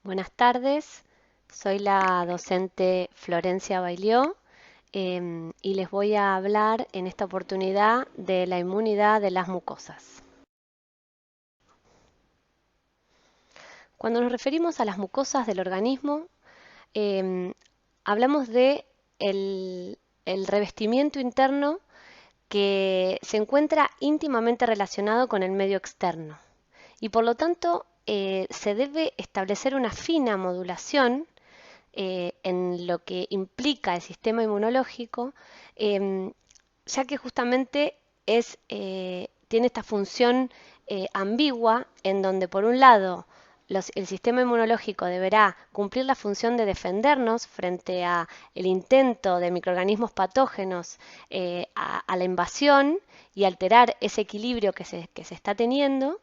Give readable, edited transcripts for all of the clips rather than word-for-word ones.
Buenas tardes, soy la docente Florencia Bailió y les voy a hablar en esta oportunidad de la inmunidad de las mucosas. Cuando nos referimos a las mucosas del organismo, em, hablamos de el revestimiento interno que se encuentra íntimamente relacionado con el medio externo y por lo tanto se debe establecer una fina modulación en lo que implica el sistema inmunológico, em, ya que justamente tiene esta función ambigua en donde por un lado el sistema inmunológico deberá cumplir la función de defendernos frente a el intento de microorganismos patógenos a la invasión y alterar ese equilibrio que se está teniendo,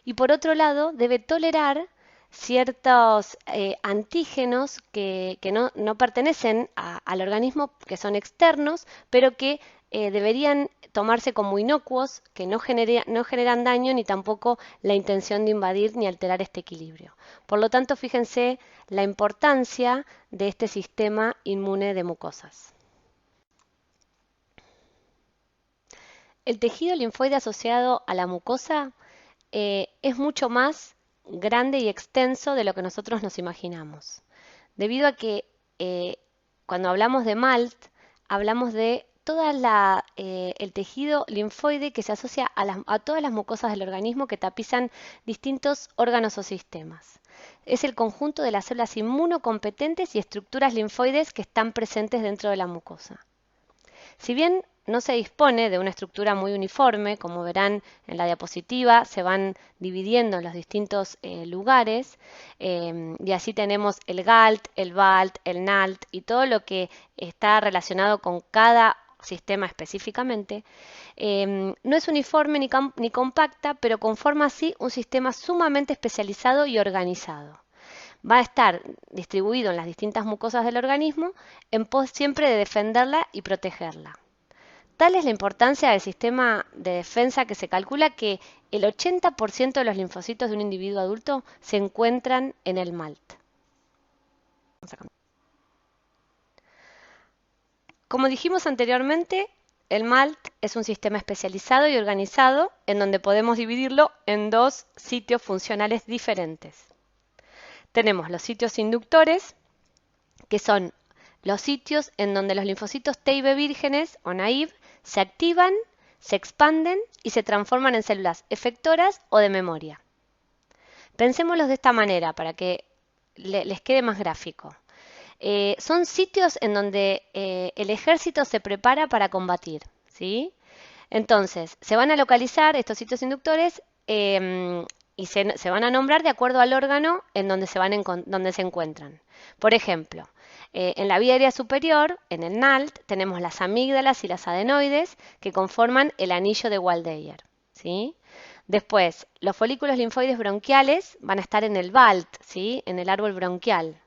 y por otro lado debe tolerar ciertos antígenos que no pertenecen al organismo, que son externos, pero que deberían tomarse como inocuos, que no generan daño ni tampoco la intención de invadir ni alterar este equilibrio. Por lo tanto, fíjense la importancia de este sistema inmune de mucosas. El tejido linfoide asociado a la mucosa es mucho más grande y extenso de lo que nosotros nos imaginamos, debido a que cuando hablamos de MALT, hablamos de todo el tejido linfoide que se asocia a todas las mucosas del organismo que tapizan distintos órganos o sistemas. Es el conjunto de las células inmunocompetentes y estructuras linfoides que están presentes dentro de la mucosa. Si bien no se dispone de una estructura muy uniforme, como verán en la diapositiva, se van dividiendo en los distintos lugares, y así tenemos el GALT, el BALT, el NALT y todo lo que está relacionado con cada sistema específicamente. No es uniforme ni compacta, pero conforma así un sistema sumamente especializado y organizado. Va a estar distribuido en las distintas mucosas del organismo en pos siempre de defenderla y protegerla. Tal es la importancia del sistema de defensa que se calcula que el 80% de los linfocitos de un individuo adulto se encuentran en el MALT. Como dijimos anteriormente, el MALT es un sistema especializado y organizado en donde podemos dividirlo en dos sitios funcionales diferentes. Tenemos los sitios inductores, que son los sitios en donde los linfocitos T y B vírgenes o naive se activan, se expanden y se transforman en células efectoras o de memoria. Pensémoslos de esta manera para que les quede más gráfico. Son sitios en donde el ejército se prepara para combatir, ¿sí? Entonces, se van a localizar estos sitios inductores y se van a nombrar de acuerdo al órgano en donde donde se encuentran. Por ejemplo, en la vía aérea superior, en el NALT, tenemos las amígdalas y las adenoides que conforman el anillo de Waldeyer, ¿sí? Después, los folículos linfoides bronquiales van a estar en el BALT, ¿sí? En el árbol bronquial.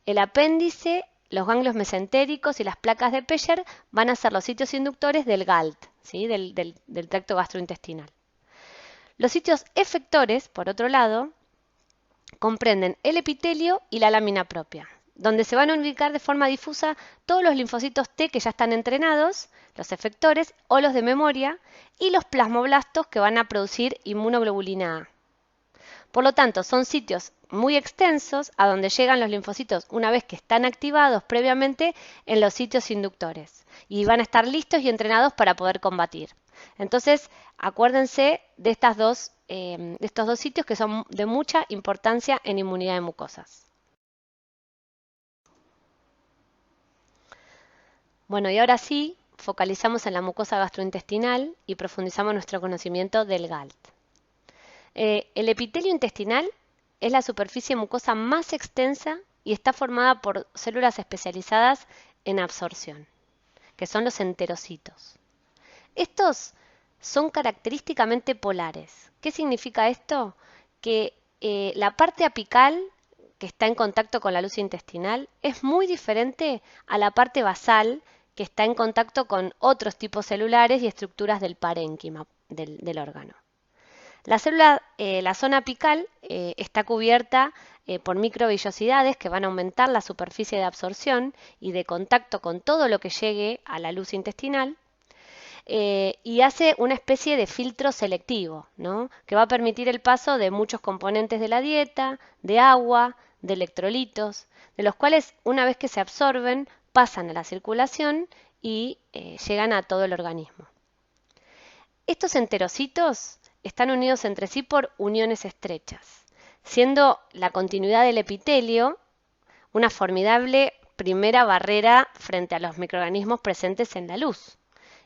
El apéndice, los ganglios mesentéricos y las placas de Peyer van a ser los sitios inductores del GALT, ¿sí? del tracto gastrointestinal. Los sitios efectores, por otro lado, comprenden el epitelio y la lámina propia, donde se van a ubicar de forma difusa todos los linfocitos T que ya están entrenados, los efectores o los de memoria, y los plasmoblastos que van a producir inmunoglobulina A. Por lo tanto, son sitios muy extensos a donde llegan los linfocitos una vez que están activados previamente en los sitios inductores y van a estar listos y entrenados para poder combatir. Entonces, acuérdense de estos dos sitios que son de mucha importancia en inmunidad de mucosas. Bueno, y ahora sí, focalizamos en la mucosa gastrointestinal y profundizamos nuestro conocimiento del GALT. El epitelio intestinal es la superficie mucosa más extensa y está formada por células especializadas en absorción, que son los enterocitos. Estos son característicamente polares. ¿Qué significa esto? Que la parte apical, que está en contacto con la luz intestinal, es muy diferente a la parte basal, que está en contacto con otros tipos celulares y estructuras del parénquima del órgano. La zona apical está cubierta por microvellosidades que van a aumentar la superficie de absorción y de contacto con todo lo que llegue a la luz intestinal. Y hace una especie de filtro selectivo, ¿no? Que va a permitir el paso de muchos componentes de la dieta, de agua, de electrolitos, de los cuales una vez que se absorben pasan a la circulación y llegan a todo el organismo. Estos enterocitos están unidos entre sí por uniones estrechas, siendo la continuidad del epitelio una formidable primera barrera frente a los microorganismos presentes en la luz.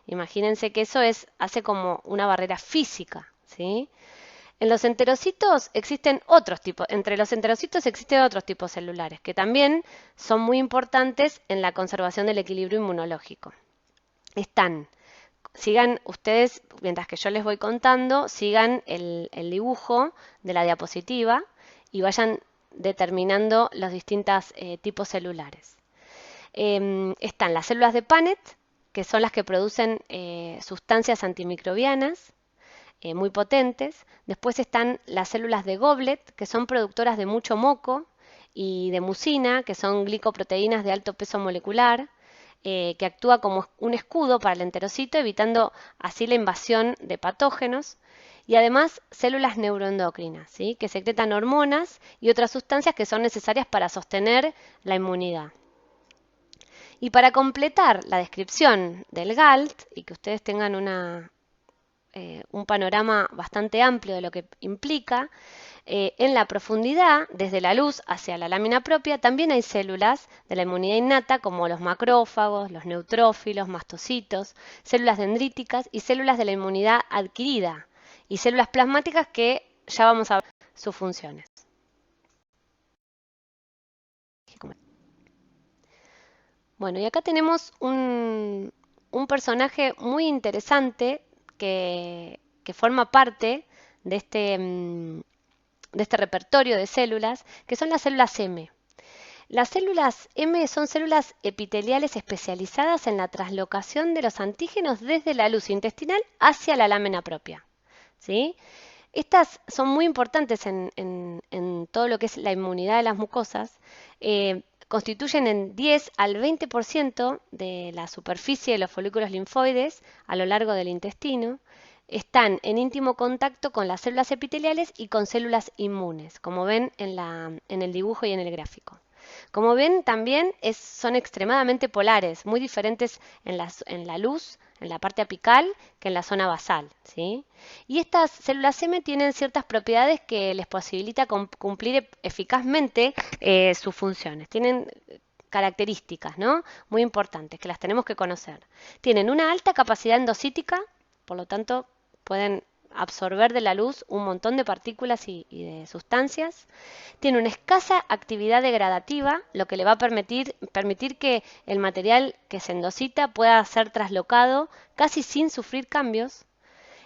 Imagínense que eso hace como una barrera física, ¿sí? En los enterocitos existen otros tipos, entre los enterocitos existen otros tipos celulares que también son muy importantes en la conservación del equilibrio inmunológico. Sigan ustedes, mientras que yo les voy contando, sigan el dibujo de la diapositiva y vayan determinando los distintos tipos celulares. Están las células de Paneth, que son las que producen sustancias antimicrobianas muy potentes. Después están las células de Goblet, que son productoras de mucho moco, y de mucina, que son glicoproteínas de alto peso molecular, que actúa como un escudo para el enterocito, evitando así la invasión de patógenos. Y además células neuroendocrinas, ¿sí? Que secretan hormonas y otras sustancias que son necesarias para sostener la inmunidad. Y para completar la descripción del GALT y que ustedes tengan un panorama bastante amplio de lo que implica, en la profundidad, desde la luz hacia la lámina propia, también hay células de la inmunidad innata como los macrófagos, los neutrófilos, mastocitos, células dendríticas y células de la inmunidad adquirida y células plasmáticas que ya vamos a ver sus funciones. Bueno, y acá tenemos un personaje muy interesante que forma parte de este repertorio de células, que son las células M. Las células M son células epiteliales especializadas en la translocación de los antígenos desde la luz intestinal hacia la lámina propia, ¿sí? Estas son muy importantes en todo lo que es la inmunidad de las mucosas. Constituyen en 10 al 20% de la superficie de los folículos linfoides a lo largo del intestino. Están en íntimo contacto con las células epiteliales y con células inmunes, como ven en el dibujo y en el gráfico. Como ven, también son extremadamente polares, muy diferentes en la luz, en la parte apical, que en la zona basal, ¿sí? Y estas células M tienen ciertas propiedades que les posibilita cumplir eficazmente sus funciones. Tienen características, ¿no? Muy importantes, que las tenemos que conocer. Tienen una alta capacidad endocítica, por lo tanto, pueden absorber de la luz un montón de partículas y de sustancias. Tiene una escasa actividad degradativa, lo que le va a permitir que el material que se endocita pueda ser traslocado casi sin sufrir cambios.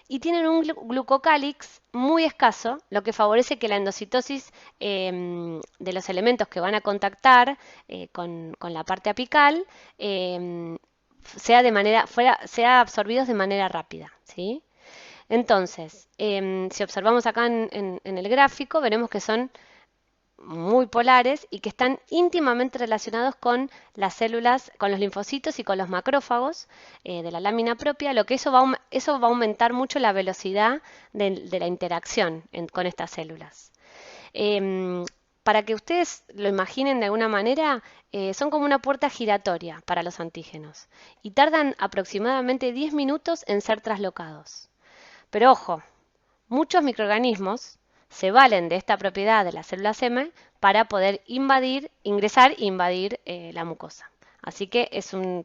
Y tienen un glucocálix muy escaso, lo que favorece que la endocitosis de los elementos que van a contactar con la parte apical sea absorbidos de manera rápida, ¿sí? Entonces, si observamos acá en el gráfico, veremos que son muy polares y que están íntimamente relacionados con las células, con los linfocitos y con los macrófagos de la lámina propia, lo que eso va a aumentar mucho la velocidad de la interacción con estas células. Para que ustedes lo imaginen de alguna manera, son como una puerta giratoria para los antígenos y tardan aproximadamente 10 minutos en ser traslocados. Pero ojo, muchos microorganismos se valen de esta propiedad de las células M para poder ingresar e invadir la mucosa. Así que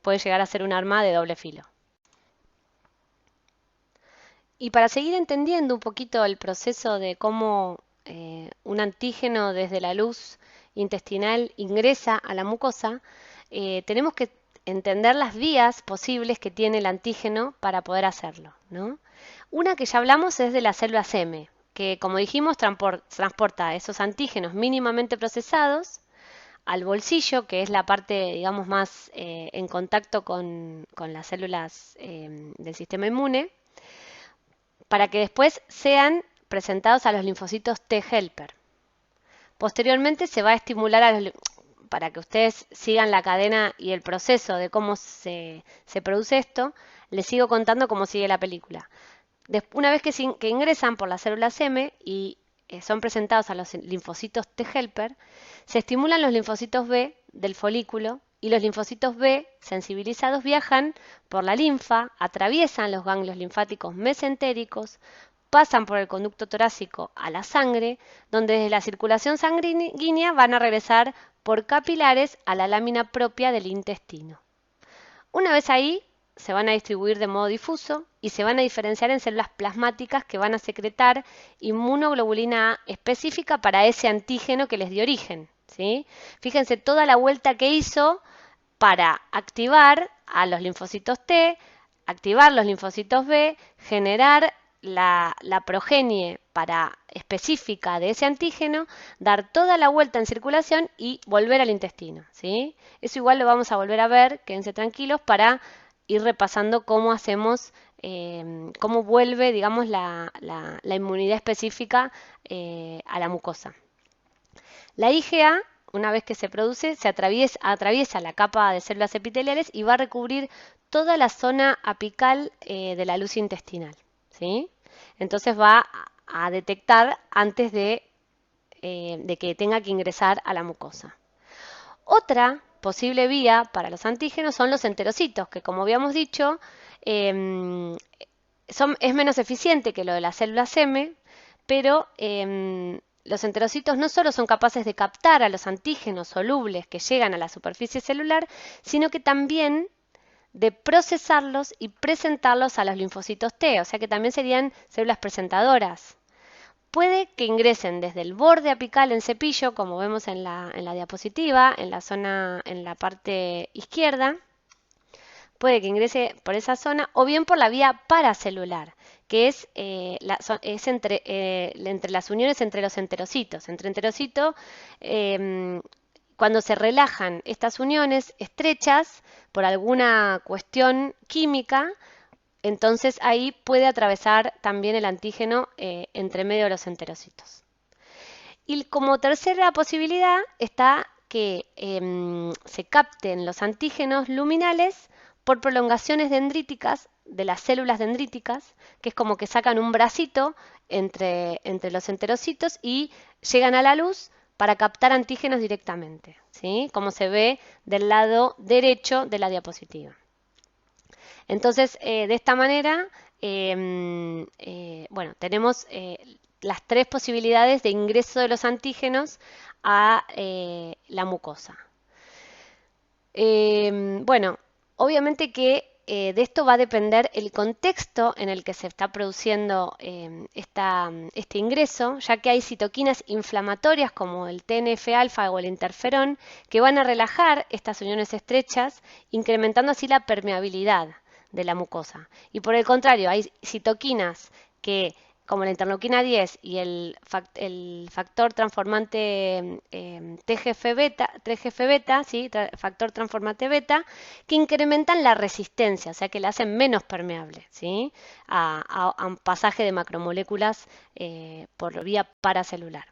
puede llegar a ser un arma de doble filo. Y para seguir entendiendo un poquito el proceso de cómo un antígeno desde la luz intestinal ingresa a la mucosa, tenemos que entender las vías posibles que tiene el antígeno para poder hacerlo, ¿no? Una que ya hablamos es de las células M, que como dijimos transporta esos antígenos mínimamente procesados al bolsillo, que es la parte, digamos, más en contacto con las células del sistema inmune, para que después sean presentados a los linfocitos T helper. Posteriormente se va a estimular para que ustedes sigan la cadena y el proceso de cómo se produce esto, les sigo contando cómo sigue la película. Una vez que ingresan por las células M y son presentados a los linfocitos T helper, se estimulan los linfocitos B del folículo y los linfocitos B sensibilizados viajan por la linfa, atraviesan los ganglios linfáticos mesentéricos, pasan por el conducto torácico a la sangre, donde desde la circulación sanguínea van a regresar por capilares a la lámina propia del intestino. Una vez ahí, se van a distribuir de modo difuso y se van a diferenciar en células plasmáticas que van a secretar inmunoglobulina A específica para ese antígeno que les dio origen, ¿sí? Fíjense toda la vuelta que hizo para activar a los linfocitos T, activar los linfocitos B, generar la progenie específica de ese antígeno, dar toda la vuelta en circulación y volver al intestino, ¿sí? Eso igual lo vamos a volver a ver, quédense tranquilos, para ir repasando cómo hacemos, cómo vuelve, digamos, la inmunidad específica a la mucosa. La IgA, una vez que se produce, atraviesa la capa de células epiteliales y va a recubrir toda la zona apical de la luz intestinal, ¿sí? Entonces va a detectar antes de que tenga que ingresar a la mucosa. Otra posible vía para los antígenos son los enterocitos, que como habíamos dicho, es menos eficiente que lo de las células M, pero los enterocitos no solo son capaces de captar a los antígenos solubles que llegan a la superficie celular, sino que también de procesarlos y presentarlos a los linfocitos T, o sea que también serían células presentadoras. Puede que ingresen desde el borde apical en cepillo, como vemos en la diapositiva, en la parte izquierda. Puede que ingrese por esa zona o bien por la vía paracelular, que es entre las uniones entre los enterocitos. Entre enterocitos, cuando se relajan estas uniones estrechas por alguna cuestión química, entonces ahí puede atravesar también el antígeno entre medio de los enterocitos. Y como tercera posibilidad está que se capten los antígenos luminales por prolongaciones dendríticas de las células dendríticas, que es como que sacan un bracito entre los enterocitos y llegan a la luz para captar antígenos directamente, ¿sí? Como se ve del lado derecho de la diapositiva. Entonces, de esta manera, bueno, tenemos las tres posibilidades de ingreso de los antígenos a la mucosa. Bueno, obviamente que de esto va a depender el contexto en el que se está produciendo este ingreso, ya que hay citoquinas inflamatorias como el TNF-alfa o el interferón que van a relajar estas uniones estrechas, incrementando así la permeabilidad de la mucosa. Y por el contrario, hay citoquinas que, como la interleuquina 10 y el factor transformante TGF-beta, ¿sí? Factor transformante beta, que incrementan la resistencia, o sea que la hacen menos permeable, ¿sí? a un pasaje de macromoléculas por vía paracelular.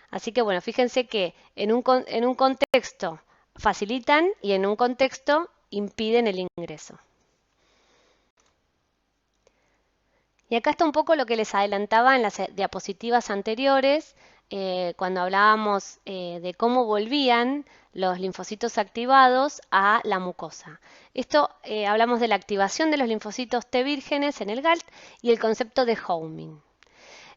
Así que bueno, fíjense que en un contexto facilitan y en un contexto impiden el ingreso. Y acá está un poco lo que les adelantaba en las diapositivas anteriores, cuando hablábamos de cómo volvían los linfocitos activados a la mucosa. Esto hablamos de la activación de los linfocitos T vírgenes en el GALT y el concepto de homing.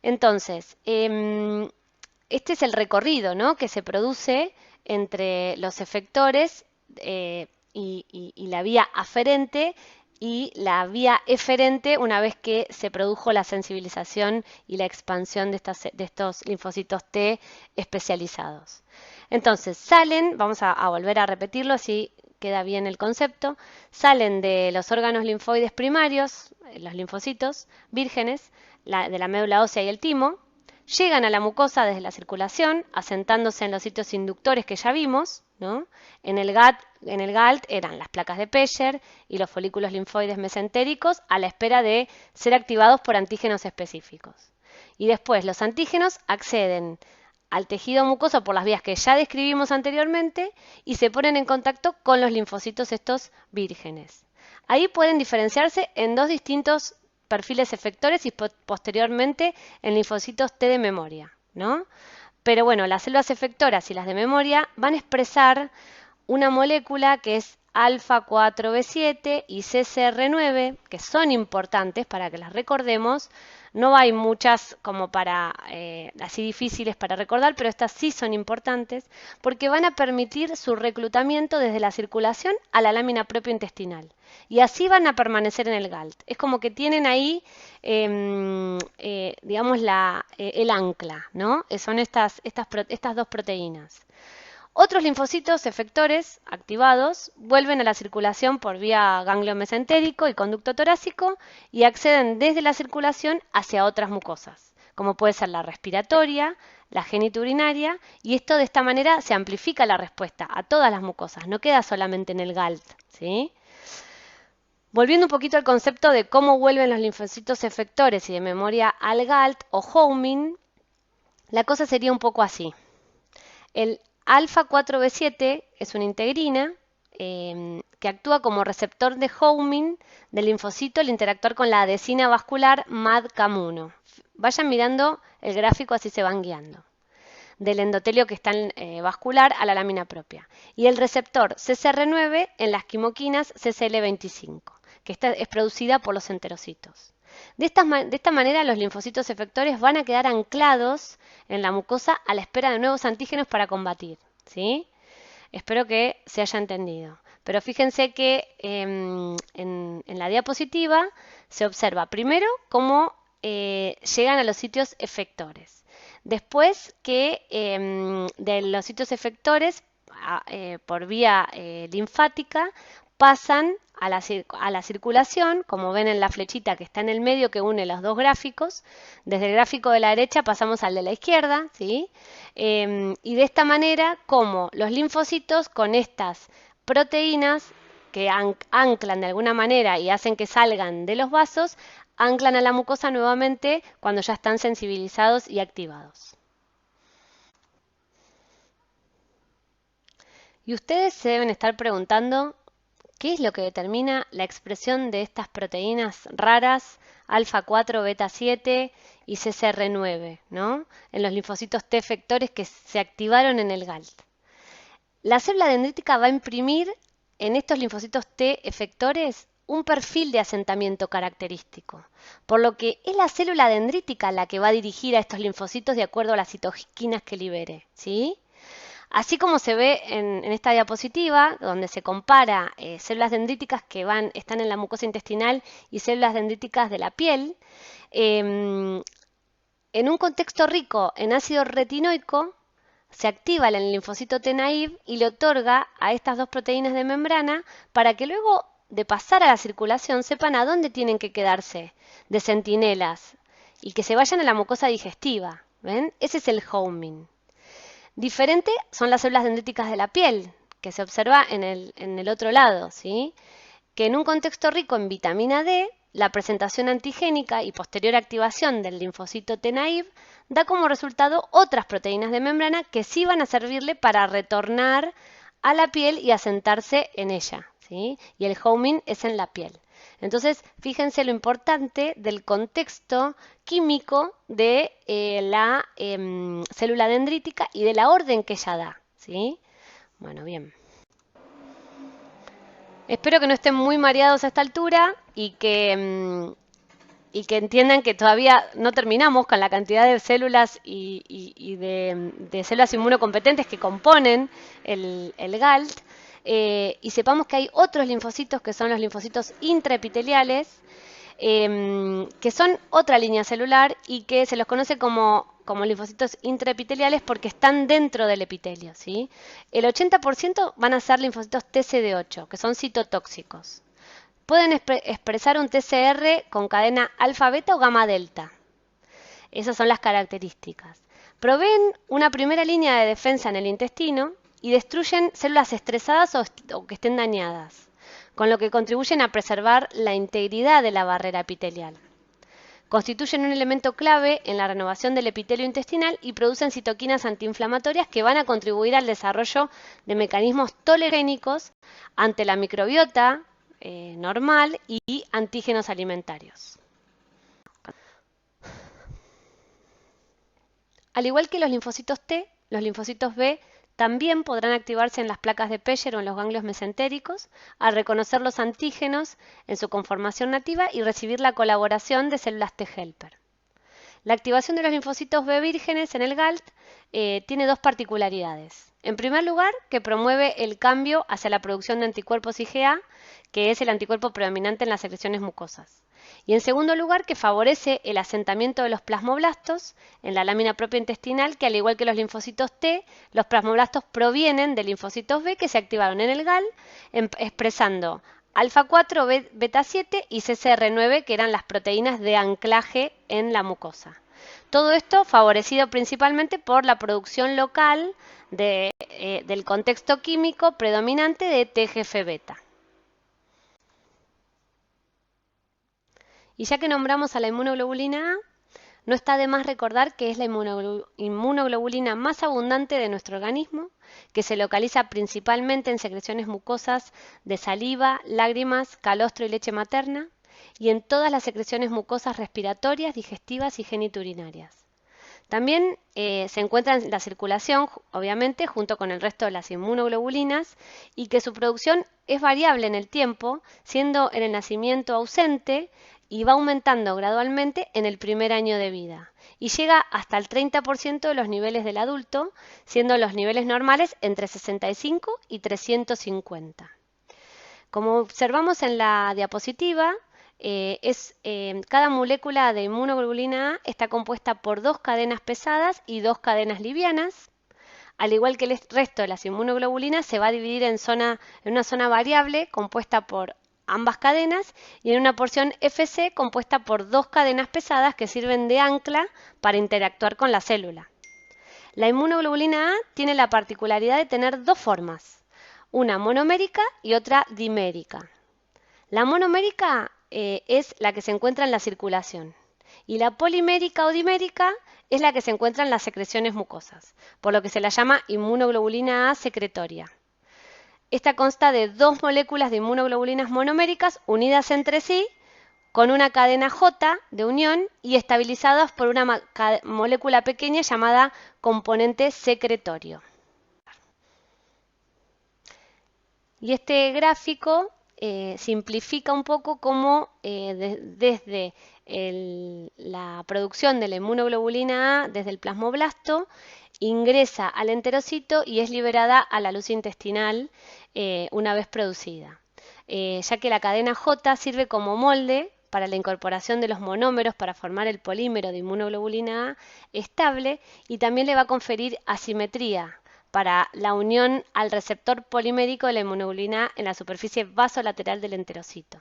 Entonces, este es el recorrido, ¿no?, que se produce entre los efectores y la vía aferente y la vía eferente una vez que se produjo la sensibilización y la expansión de estos linfocitos T especializados. Entonces salen, vamos a volver a repetirlo así queda bien el concepto, salen de los órganos linfoides primarios, los linfocitos vírgenes, de la médula ósea y el timo, llegan a la mucosa desde la circulación, asentándose en los sitios inductores que ya vimos, ¿no? En el GALT eran las placas de Peyer y los folículos linfoides mesentéricos a la espera de ser activados por antígenos específicos. Y después los antígenos acceden al tejido mucoso por las vías que ya describimos anteriormente y se ponen en contacto con los linfocitos estos vírgenes. Ahí pueden diferenciarse en dos distintos perfiles efectores y posteriormente en linfocitos T de memoria, ¿no? Pero bueno, las células efectoras y las de memoria van a expresar una molécula que es alfa-4b7 y CCR9, que son importantes para que las recordemos. No hay muchas como para así difíciles para recordar, pero estas sí son importantes porque van a permitir su reclutamiento desde la circulación a la lámina propia intestinal. Y así van a permanecer en el GALT. Es como que tienen ahí, digamos, el ancla, ¿no? Son estas dos proteínas. Otros linfocitos efectores activados vuelven a la circulación por vía ganglio mesentérico y conducto torácico y acceden desde la circulación hacia otras mucosas, como puede ser la respiratoria, la genitourinaria, y esto de esta manera se amplifica la respuesta a todas las mucosas, no queda solamente en el GALT, ¿sí? Volviendo un poquito al concepto de cómo vuelven los linfocitos efectores y de memoria al GALT o homing, la cosa sería un poco así. El alfa-4b7 es una integrina que actúa como receptor de homing del linfocito al interactuar con la adesina vascular MADCAM1. Vayan mirando el gráfico, así se van guiando. Del endotelio que está vascular a la lámina propia. Y el receptor CCR9 en las quimoquinas CCL25, que esta es producida por los enterocitos. De esta manera los linfocitos efectores van a quedar anclados en la mucosa a la espera de nuevos antígenos para combatir, ¿sí? Espero que se haya entendido. Pero fíjense que en la diapositiva se observa primero cómo llegan a los sitios efectores. Después que de los sitios efectores por vía linfática pasan a la circulación, como ven en la flechita que está en el medio que une los dos gráficos. Desde el gráfico de la derecha pasamos al de la izquierda, ¿sí? Y de esta manera, como los linfocitos con estas proteínas que anclan de alguna manera y hacen que salgan de los vasos, anclan a la mucosa nuevamente cuando ya están sensibilizados y activados. Y ustedes se deben estar preguntando ¿qué es lo que determina la expresión de estas proteínas raras alfa-4, beta-7 y CCR9, ¿no? En los linfocitos T efectores que se activaron en el GALT? La célula dendrítica va a imprimir en estos linfocitos T efectores un perfil de asentamiento característico, por lo que es la célula dendrítica la que va a dirigir a estos linfocitos de acuerdo a las citoquinas que libere, ¿sí? Así como se ve en esta diapositiva, donde se compara células dendríticas que están en la mucosa intestinal y células dendríticas de la piel, en un contexto rico en ácido retinoico, se activa el linfocito T naive y le otorga a estas dos proteínas de membrana para que luego de pasar a la circulación sepan a dónde tienen que quedarse de centinelas y que se vayan a la mucosa digestiva. ¿Ven? Ese es el homing. Diferente son las células dendríticas de la piel, que se observa en el otro lado, ¿sí? Que en un contexto rico en vitamina D, la presentación antigénica y posterior activación del linfocito T naive da como resultado otras proteínas de membrana que sí van a servirle para retornar a la piel y asentarse en ella, ¿sí? Y el homing es en la piel. Entonces, fíjense lo importante del contexto químico de la célula dendrítica y de la orden que ella da, ¿sí? Bueno, bien. Espero que no estén muy mareados a esta altura y que entiendan que todavía no terminamos con la cantidad de células y de células inmunocompetentes que componen el GALT. Y sepamos que hay otros linfocitos que son los linfocitos intraepiteliales, que son otra línea celular y que se los conoce como linfocitos intraepiteliales porque están dentro del epitelio, ¿sí? El 80% van a ser linfocitos TCD8, que son citotóxicos. Pueden expresar un TCR con cadena alfa-beta o gamma-delta. Esas son las características. Proveen una primera línea de defensa en el intestino y destruyen células estresadas o que estén dañadas, con lo que contribuyen a preservar la integridad de la barrera epitelial. Constituyen un elemento clave en la renovación del epitelio intestinal y producen citoquinas antiinflamatorias que van a contribuir al desarrollo de mecanismos tolerogénicos ante la microbiota normal y antígenos alimentarios. Al igual que los linfocitos T, los linfocitos B también podrán activarse en las placas de Peyer o en los ganglios mesentéricos al reconocer los antígenos en su conformación nativa y recibir la colaboración de células T helper. La activación de los linfocitos B vírgenes en el GALT tiene dos particularidades. En primer lugar, que promueve el cambio hacia la producción de anticuerpos IgA, que es el anticuerpo predominante en las secreciones mucosas. Y en segundo lugar, que favorece el asentamiento de los plasmoblastos en la lámina propia intestinal, que al igual que los linfocitos T, los plasmoblastos provienen de linfocitos B que se activaron en el GAL, expresando alfa 4, beta 7 y CCR9, que eran las proteínas de anclaje en la mucosa. Todo esto favorecido principalmente por la producción local del contexto químico predominante de TGF-beta. Y ya que nombramos a la inmunoglobulina A, no está de más recordar que es la inmunoglobulina más abundante de nuestro organismo, que se localiza principalmente en secreciones mucosas de saliva, lágrimas, calostro y leche materna, y en todas las secreciones mucosas respiratorias, digestivas y genitourinarias. También se encuentra en la circulación, obviamente, junto con el resto de las inmunoglobulinas, y que su producción es variable en el tiempo, siendo en el nacimiento ausente y va aumentando gradualmente en el primer año de vida. Y llega hasta el 30% de los niveles del adulto, siendo los niveles normales entre 65 y 350. Como observamos en la diapositiva, cada molécula de inmunoglobulina A está compuesta por dos cadenas pesadas y dos cadenas livianas. Al igual que el resto de las inmunoglobulinas, se va a dividir en una zona variable compuesta por ambas cadenas y en una porción FC compuesta por dos cadenas pesadas que sirven de ancla para interactuar con la célula. La inmunoglobulina A tiene la particularidad de tener dos formas, una monomérica y otra dimérica. La monomérica es la que se encuentra en la circulación y la polimérica o dimérica es la que se encuentra en las secreciones mucosas, por lo que se la llama inmunoglobulina A secretoria. Esta consta de dos moléculas de inmunoglobulinas monoméricas unidas entre sí con una cadena J de unión y estabilizadas por una molécula pequeña llamada componente secretorio. Y este gráfico simplifica un poco cómo desde la producción de la inmunoglobulina A desde el plasmoblasto ingresa al enterocito y es liberada a la luz intestinal una vez producida, ya que la cadena J sirve como molde para la incorporación de los monómeros para formar el polímero de inmunoglobulina A estable y también le va a conferir asimetría para la unión al receptor polimérico de la inmunoglobulina A en la superficie vasolateral del enterocito.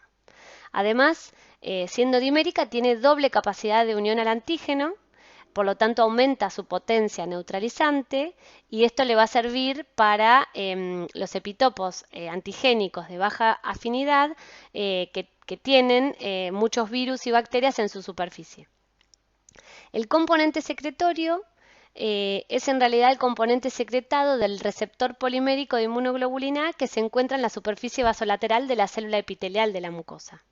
Además, siendo dimérica, tiene doble capacidad de unión al antígeno, por lo tanto aumenta su potencia neutralizante y esto le va a servir para los epitopos antigénicos de baja afinidad que tienen muchos virus y bacterias en su superficie. El componente secretorio es en realidad el componente secretado del receptor polimérico de inmunoglobulina A que se encuentra en la superficie vasolateral de la célula epitelial de la mucosa.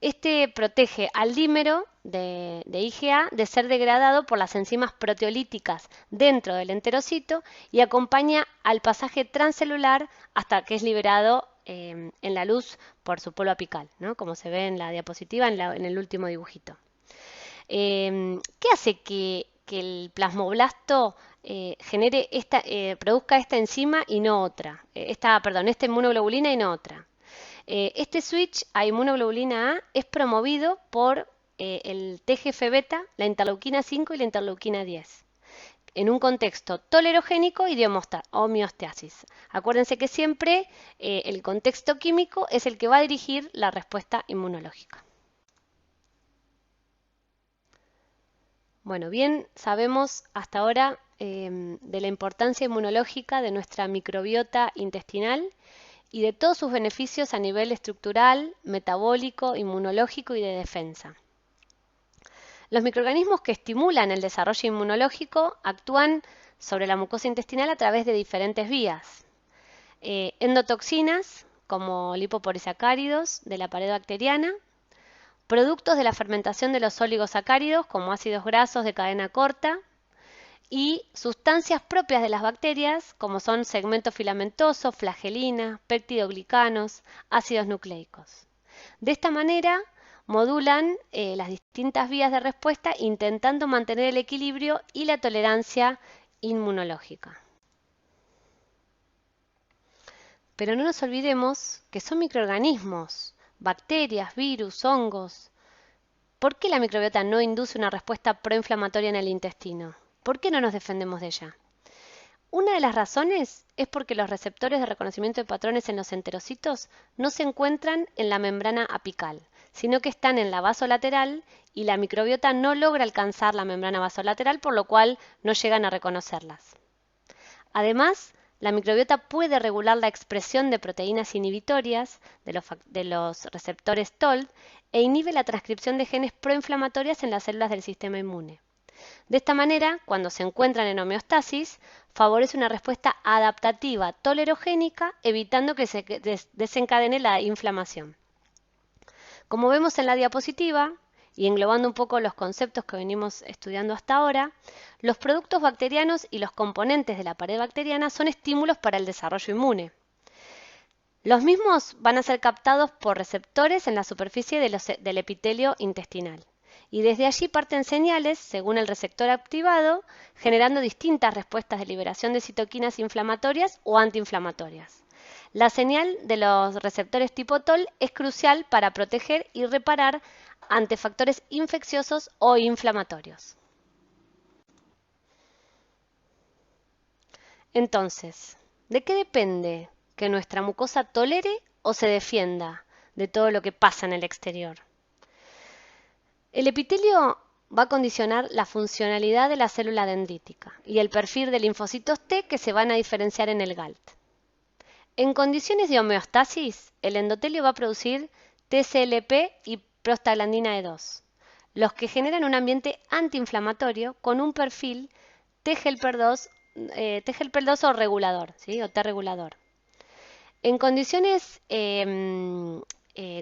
Este protege al dímero de IgA de ser degradado por las enzimas proteolíticas dentro del enterocito y acompaña al pasaje transcelular hasta que es liberado en la luz por su polo apical, ¿no? Como se ve en la diapositiva en el último dibujito. ¿Qué hace que el plasmoblasto produzca esta enzima y no otra? Esta inmunoglobulina y no otra. Este switch a inmunoglobulina A es promovido por el TGF-beta, la interleuquina 5 y la interleuquina 10, en un contexto tolerogénico y de homeostasis. Acuérdense que siempre el contexto químico es el que va a dirigir la respuesta inmunológica. Bueno, bien sabemos hasta ahora de la importancia inmunológica de nuestra microbiota intestinal y de todos sus beneficios a nivel estructural, metabólico, inmunológico y de defensa. Los microorganismos que estimulan el desarrollo inmunológico actúan sobre la mucosa intestinal a través de diferentes vías. Endotoxinas, como lipopolisacáridos de la pared bacteriana, productos de la fermentación de los oligosacáridos, como ácidos grasos de cadena corta, y sustancias propias de las bacterias, como son segmento filamentoso, flagelina, peptidoglicanos, ácidos nucleicos. De esta manera, modulan las distintas vías de respuesta intentando mantener el equilibrio y la tolerancia inmunológica. Pero no nos olvidemos que son microorganismos, bacterias, virus, hongos. ¿Por qué la microbiota no induce una respuesta proinflamatoria en el intestino? ¿Por qué no nos defendemos de ella? Una de las razones es porque los receptores de reconocimiento de patrones en los enterocitos no se encuentran en la membrana apical, sino que están en la vasolateral y la microbiota no logra alcanzar la membrana vasolateral, por lo cual no llegan a reconocerlas. Además, la microbiota puede regular la expresión de proteínas inhibitorias de los receptores TOLD e inhibe la transcripción de genes proinflamatorias en las células del sistema inmune. De esta manera, cuando se encuentran en homeostasis, favorece una respuesta adaptativa tolerogénica, evitando que se desencadene la inflamación. Como vemos en la diapositiva, y englobando un poco los conceptos que venimos estudiando hasta ahora, los productos bacterianos y los componentes de la pared bacteriana son estímulos para el desarrollo inmune. Los mismos van a ser captados por receptores en la superficie del epitelio intestinal. Y desde allí parten señales, según el receptor activado, generando distintas respuestas de liberación de citoquinas inflamatorias o antiinflamatorias. La señal de los receptores tipo TOL es crucial para proteger y reparar ante factores infecciosos o inflamatorios. Entonces, ¿de qué depende que nuestra mucosa tolere o se defienda de todo lo que pasa en el exterior? El epitelio va a condicionar la funcionalidad de la célula dendrítica y el perfil de linfocitos T que se van a diferenciar en el GALT. En condiciones de homeostasis, el endotelio va a producir TSLP y prostaglandina E2, los que generan un ambiente antiinflamatorio con un perfil T-helper 2 o regulador, ¿sí? O T-regulador. En condiciones,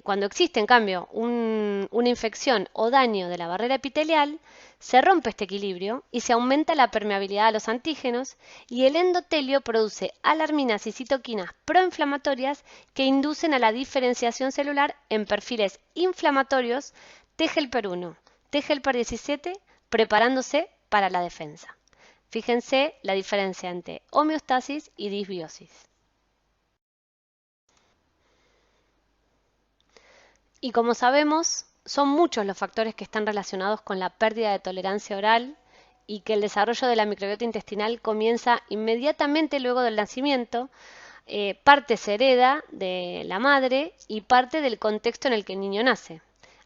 cuando existe en cambio una infección o daño de la barrera epitelial, se rompe este equilibrio y se aumenta la permeabilidad a los antígenos y el endotelio produce alarminas y citoquinas proinflamatorias que inducen a la diferenciación celular en perfiles inflamatorios T-helper 1, T-helper 17, preparándose para la defensa. Fíjense la diferencia entre homeostasis y disbiosis. Y como sabemos, son muchos los factores que están relacionados con la pérdida de tolerancia oral y que el desarrollo de la microbiota intestinal comienza inmediatamente luego del nacimiento. Parte se hereda de la madre y parte del contexto en el que el niño nace.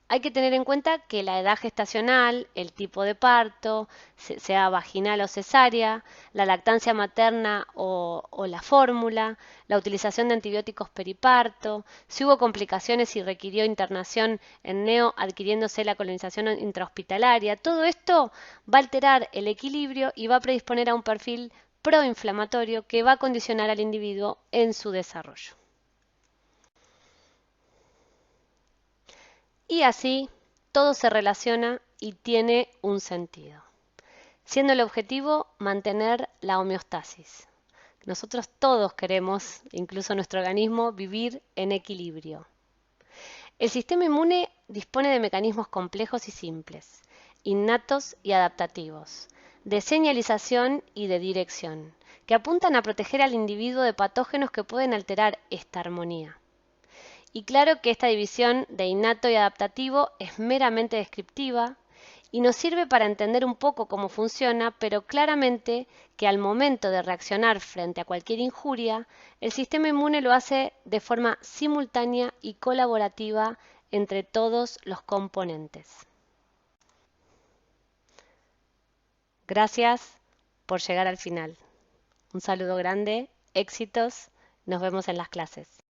Hay que tener en cuenta que la edad gestacional, el tipo de parto, sea vaginal o cesárea, la lactancia materna o la fórmula, la utilización de antibióticos periparto, si hubo complicaciones y requirió internación en neo adquiriéndose la colonización intrahospitalaria, todo esto va a alterar el equilibrio y va a predisponer a un perfil proinflamatorio que va a condicionar al individuo en su desarrollo. Y así todo se relaciona y tiene un sentido, siendo el objetivo mantener la homeostasis. Nosotros todos queremos, incluso nuestro organismo, vivir en equilibrio. El sistema inmune dispone de mecanismos complejos y simples, innatos y adaptativos, de señalización y de dirección, que apuntan a proteger al individuo de patógenos que pueden alterar esta armonía. Y claro que esta división de innato y adaptativo es meramente descriptiva y nos sirve para entender un poco cómo funciona, pero claramente que al momento de reaccionar frente a cualquier injuria, el sistema inmune lo hace de forma simultánea y colaborativa entre todos los componentes. Gracias por llegar al final. Un saludo grande, éxitos, nos vemos en las clases.